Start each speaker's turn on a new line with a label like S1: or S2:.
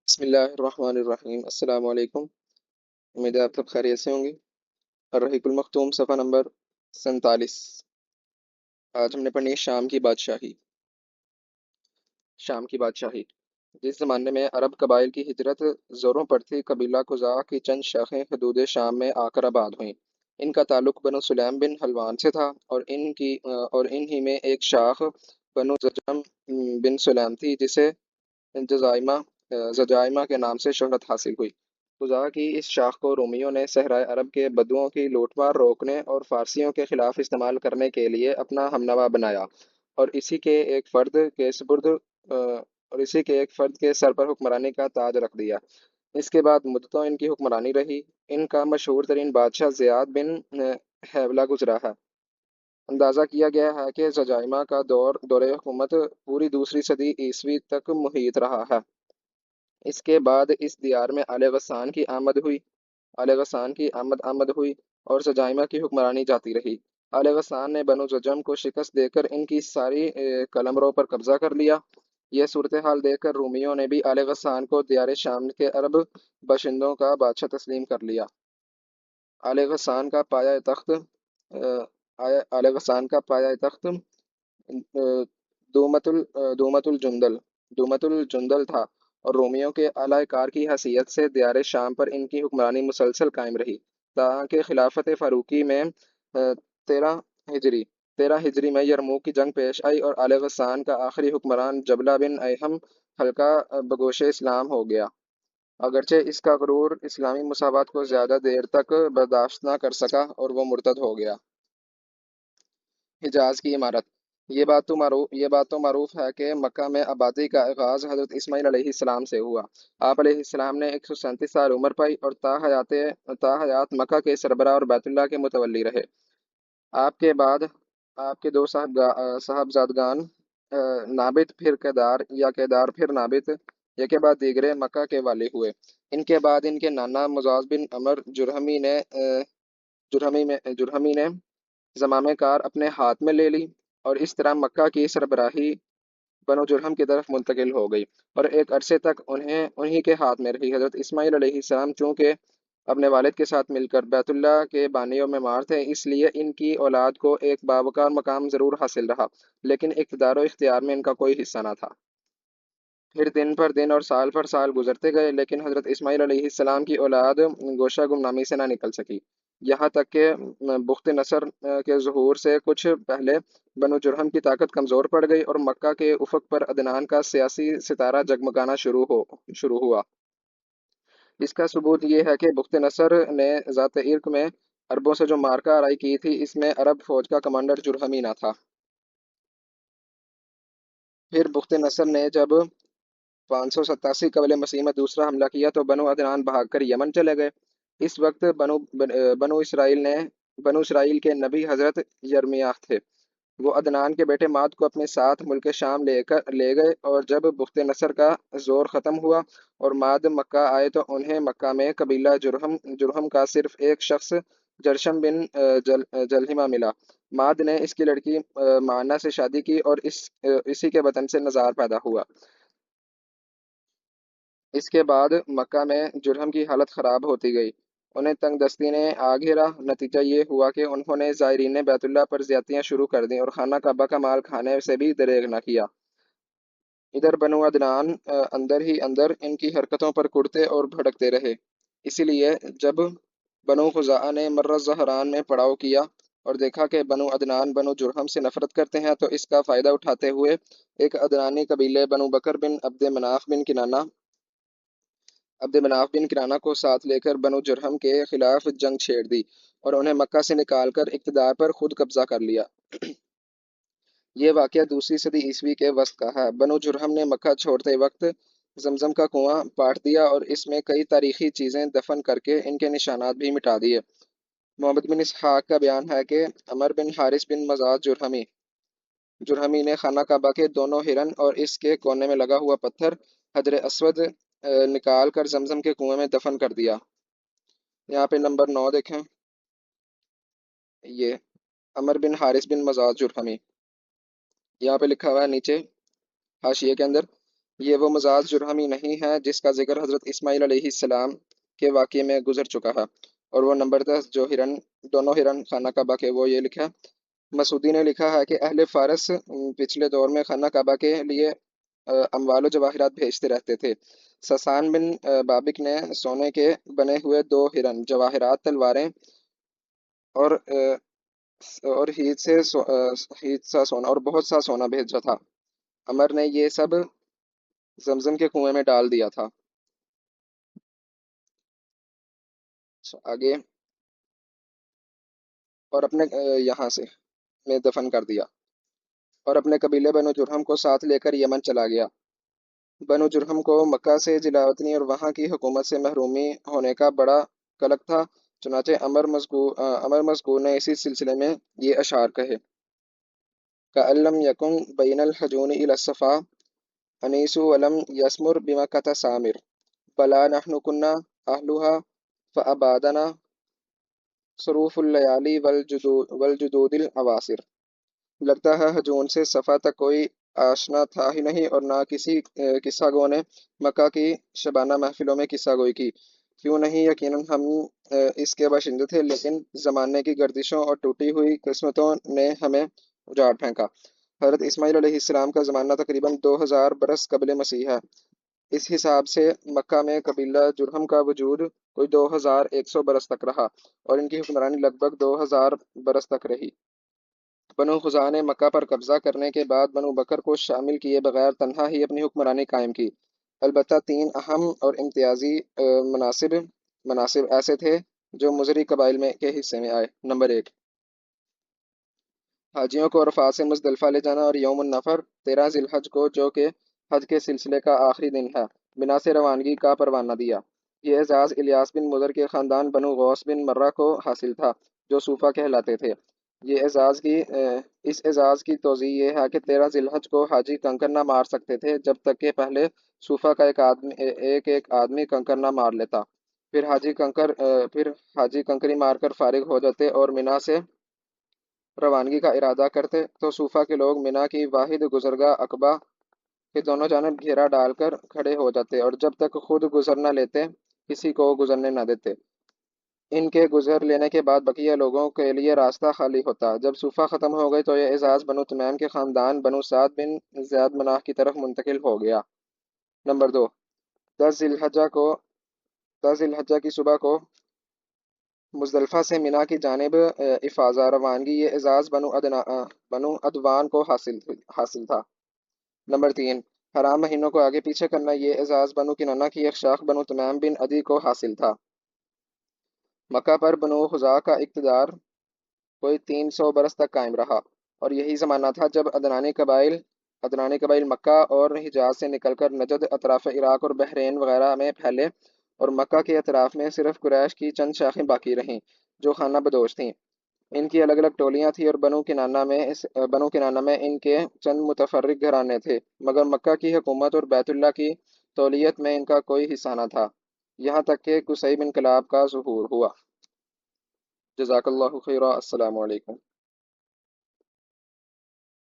S1: بسم اللہ الرحمن الرحیم، السلام علیکم۔ امید ہے آپ سب خیریت سے ہوں گے۔ الرحیق المختوم، صفحہ نمبر 47۔ آج ہم نے پڑھنی ہے شام کی بادشاہی۔ شام کی بادشاہی جس زمانے میں عرب قبائل کی ہجرت زوروں پر تھی، قبیلہ قزاع کی چند شاخیں حدود شام میں آ کر آباد ہوئیں۔ ان کا تعلق بنو سلیم بن حلوان سے تھا، اور انہی میں ایک شاخ بنو زجم بن سلیم تھی، جسے زجائمہ کے نام سے شہرت حاصل ہوئی۔ خزاع کی اس شاخ کو رومیوں نے صحرائے عرب کے بدوؤں کی لوٹ مار روکنے اور فارسیوں کے خلاف استعمال کرنے کے لیے اپنا ہمنوا بنایا، اور اسی کے ایک فرد کے سر پر حکمرانی کا تاج رکھ دیا۔ اس کے بعد مدتوں ان کی حکمرانی رہی۔ ان کا مشہور ترین بادشاہ زیاد بن حیولہ گزرا ہے۔ اندازہ کیا گیا ہے کہ زجائمہ کا دور حکومت پوری دوسری صدی عیسوی تک محیط رہا ہے۔ اس کے بعد اس دیار میں آل غسان کی آمد ہوئی اور زجائمہ کی حکمرانی جاتی رہی۔ آل غسان نے بنو زجم کو شکست دے کر ان کی ساری قلمرو پر قبضہ کر لیا۔ یہ صورتحال دیکھ کر رومیوں نے بھی آل غسان کو دیار شام کے عرب باشندوں کا بادشاہ تسلیم کر لیا۔ آل غسان کا پایہ تخت آل غسان کا پایہ تخت دومت الجندل تھا، اور رومیوں کے اعلی کار کی حیثیت سے دیار شام پر ان کی حکمرانی مسلسل قائم رہی، تاکہ خلافت فاروقی میں 13 ہجری میں یرموک کی جنگ پیش آئی اور آل غسان کا آخری حکمران جبلہ بن ایہم حلقہ بگوش اسلام ہو گیا، اگرچہ اس کا غرور اسلامی مساوات کو زیادہ دیر تک برداشت نہ کر سکا اور وہ مرتد ہو گیا۔ حجاز کی عمارت یہ بات تو معروف ہے کہ مکہ میں آبادی کا آغاز حضرت اسماعیل علیہ السلام سے ہوا۔ آپ علیہ السلام نے 137 سال عمر پائی اور تا حیات مکہ کے سربراہ اور بیت اللہ کے متولی رہے۔ آپ کے بعد آپ کے دو صاحبزادگان نابت پھر کیدار یا کیدار پھر نابت، یک کے بعد دیگرے مکہ کے والی ہوئے۔ ان کے بعد ان کے نانا معاذ بن عمر جرہمی نے زمامِ کار اپنے ہاتھ میں لے لی، اور اس طرح مکہ کی سربراہی بنو جرہم کی طرف منتقل ہو گئی، اور ایک عرصے تک انہی کے ہاتھ میں رہی۔ حضرت اسماعیل علیہ السلام چونکہ اپنے والد کے ساتھ مل کر بیت اللہ کے بانیوں میں مار تھے، اس لیے ان کی اولاد کو ایک باوقار مقام ضرور حاصل رہا، لیکن اقتدار و اختیار میں ان کا کوئی حصہ نہ تھا۔ پھر دن پر دن اور سال پر سال گزرتے گئے، لیکن حضرت اسماعیل علیہ السلام کی اولاد گوشہ گمنامی سے نہ نکل سکی، یہاں تک کہ بخت نصر کے ظہور سے کچھ پہلے بنو جرہم کی طاقت کمزور پڑ گئی اور مکہ کے افق پر عدنان کا سیاسی ستارہ جگمگانا شروع ہوا۔ اس کا ثبوت یہ ہے کہ بخت نصر نے ذات عرق میں عربوں سے جو معرکہ آرائی کی تھی، اس میں عرب فوج کا کمانڈر جرہمی نہ تھا۔ پھر بخت نصر نے جب 587 قبل مسیح میں دوسرا حملہ کیا تو بنو عدنان بھاگ کر یمن چلے گئے۔ اس وقت بنو اسرائیل کے نبی حضرت یرمیاہ تھے۔ وہ عدنان کے بیٹے ماد کو اپنے ساتھ ملک شام لے گئے، اور جب بخت نصر کا زور ختم ہوا اور ماد مکہ آئے تو انہیں مکہ میں قبیلہ جرہم کا صرف ایک شخص جرشم بن جلہمہ ملا۔ ماد نے اس کی لڑکی معانہ سے شادی کی اور اسی کے بطن سے نزار پیدا ہوا۔ اس کے بعد مکہ میں جرہم کی حالت خراب ہوتی گئی، انہیں تنگ دستی نے آ گھیرا۔ نتیجہ یہ ہوا کہ انہوں نے زائرین بیت اللہ پر زیادتیاں شروع کر دیں اور خانہ کعبہ کا مال کھانے سے بھی دریغ نہ کیا۔ ادھر بنو عدنان اندر ہی اندر ان کی حرکتوں پر کڑتے اور بھڑکتے رہے۔ اسی لیے جب بنو خزاعہ نے مرہ زہران میں پڑاؤ کیا اور دیکھا کہ بنو عدنان بنو جرہم سے نفرت کرتے ہیں، تو اس کا فائدہ اٹھاتے ہوئے ایک عدنانی قبیلے بنو بکر بن عبد مناف بن کنانہ کو ساتھ لے کر بنو جرہم کے خلاف جنگ چھیڑ دی اور انہیں مکہ سے نکال کر اقتدار پر خود قبضہ کر لیا۔ یہ واقعہ دوسری صدی عیسوی کے وسط کا ہے۔ بنو جرہم نے مکہ چھوڑتے وقت زمزم کا کنواں پاٹ دیا اور اس میں کئی تاریخی چیزیں دفن کر کے ان کے نشانات بھی مٹا دیے۔ محمد بن اسحاق کا بیان ہے کہ عمر بن حارث بن مزاج جرہمی نے خانہ کعبہ کے دونوں ہرن اور اس کے کونے میں لگا ہوا پتھر حجر اسود نکال کر زمزم کے کنویں میں دفن کر دیا۔ یہاں پہ نمبر 9 دیکھیں، یہ عمر بن حارث بن مزاج جرہمی، یہاں پہ لکھا ہوا ہے نیچے حاشیے کے اندر، یہ وہ مزاج جرہمی نہیں ہے جس کا ذکر حضرت اسماعیل علیہ السلام کے واقعے میں گزر چکا ہے، اور وہ نمبر 10 جو دونوں ہرن خانہ کعبہ کے، وہ یہ لکھا مسعودی نے لکھا ہے کہ اہل فارس پچھلے دور میں خانہ کعبہ کے لیے اموال و جواہرات بھیجتے رہتے تھے۔ سسان بن بابک نے سونے کے بنے ہوئے 2 ہرن، جواہرات، تلواریں اور ہیت سا سونا اور بہت سا سونا بھیجا تھا۔ عمر نے یہ سب زمزم کے کنویں میں ڈال دیا تھا۔ آگے، اور اپنے یہاں سے میں دفن کر دیا اور اپنے قبیلے بنو جرہم کو ساتھ لے کر یمن چلا گیا۔ بنو جرہم کو مکہ سے جلاوطنی اور وہاں کی حکومت سے محرومی ہونے کا بڑا قلق تھا، چنانچہ عمر مذکور نے اسی سلسلے میں یہ اشعار کہے: کأن لم یکن بین الحجون الی الصفا انیس ولم یسمر بمکۃ سامر بلا نحن کنا اہلها فابادنا صروف اللیالی والجدود العواصر۔ لگتا ہے ہجون سے صفا تک کوئی آشنا تھا ہی نہیں، اور نہ کسی قصہ گو نے مکہ کی شبانہ محفلوں میں قصہ گوئی کی۔ کیوں نہیں، یقیناً ہم اس کے باشندے تھے، لیکن زمانے کی گردشوں اور ٹوٹی ہوئی قسمتوں نے ہمیں اجاڑ پھینکا۔ حضرت اسماعیل علیہ السلام کا زمانہ تقریباً 2000 برس قبل مسیح ہے۔ اس حساب سے مکہ میں قبیلہ جرہم کا وجود کوئی 2100 برس تک رہا، اور ان کی حکمرانی لگ بھگ 2000 برس تک رہی۔ بنو خزاعہ نے مکہ پر قبضہ کرنے کے بعد بنو بکر کو شامل کیے بغیر تنہا ہی اپنی حکمرانی قائم کی۔ البتہ 3 اہم اور امتیازی مناصب ایسے تھے جو مضری قبائل کے حصے میں آئے۔ نمبر 1، حاجیوں کو عرفات سے مزدلفہ لے جانا، اور یوم النفر 13 ذی الحج کو، جو کہ حج کے سلسلے کا آخری دن ہے، منا سے روانگی کا پروانہ دیا۔ یہ اعزاز الیاس بن مضر کے خاندان بنو غوث بن مرہ کو حاصل تھا، جو صوفہ کہلاتے تھے۔ اس اعزاز کی توضیح یہ ہے کہ 13 ذی الحج کو حاجی کنکر نہ مار سکتے تھے جب تک کہ پہلے صوفہ کا ایک آدمی کنکر نہ مار لیتا، پھر حاجی کنکری مار کر فارغ ہو جاتے اور منا سے روانگی کا ارادہ کرتے تو صوفہ کے لوگ منا کی واحد گزرگاہ عقبہ کے دونوں جانب گھیرا ڈال کر کھڑے ہو جاتے، اور جب تک خود گزر نہ لیتے کسی کو گزرنے نہ دیتے۔ ان کے گزر لینے کے بعد بقیہ لوگوں کے لیے راستہ خالی ہوتا۔ جب صوفہ ختم ہو گئے تو یہ اعزاز بنو تمیم کے خاندان بنو سعد بن زیاد مناہ کی طرف منتقل ہو گیا۔ نمبر 2، 10 ذی الحجہ کی صبح کو مزدلفہ سے منا کی جانب افاضہ روانگی، یہ اعزاز بنو عدوان کو حاصل تھا۔ نمبر 3، حرام مہینوں کو آگے پیچھے کرنا، یہ اعزاز بنو کنانہ کی ایک شاخ بنو تمیم بن عدی کو حاصل تھا۔ مکہ پر بنو خزاعہ کا اقتدار کوئی 300 برس تک قائم رہا، اور یہی زمانہ تھا جب عدنانی قبائل مکہ اور حجاز سے نکل کر نجد، اطراف عراق اور بحرین وغیرہ میں پھیلے، اور مکہ کے اطراف میں صرف قریش کی چند شاخیں باقی رہیں جو خانہ بدوش تھیں۔ ان کی الگ الگ ٹولیاں تھیں، اور بنو کنانہ میں ان کے چند متفرق گھرانے تھے، مگر مکہ کی حکومت اور بیت اللہ کی تولیت میں ان کا کوئی حصہ نہ تھا، یہاں تک کہ قصیب انقلاب کا ظہور ہوا۔ جزاک اللہ خیرا، السلام علیکم۔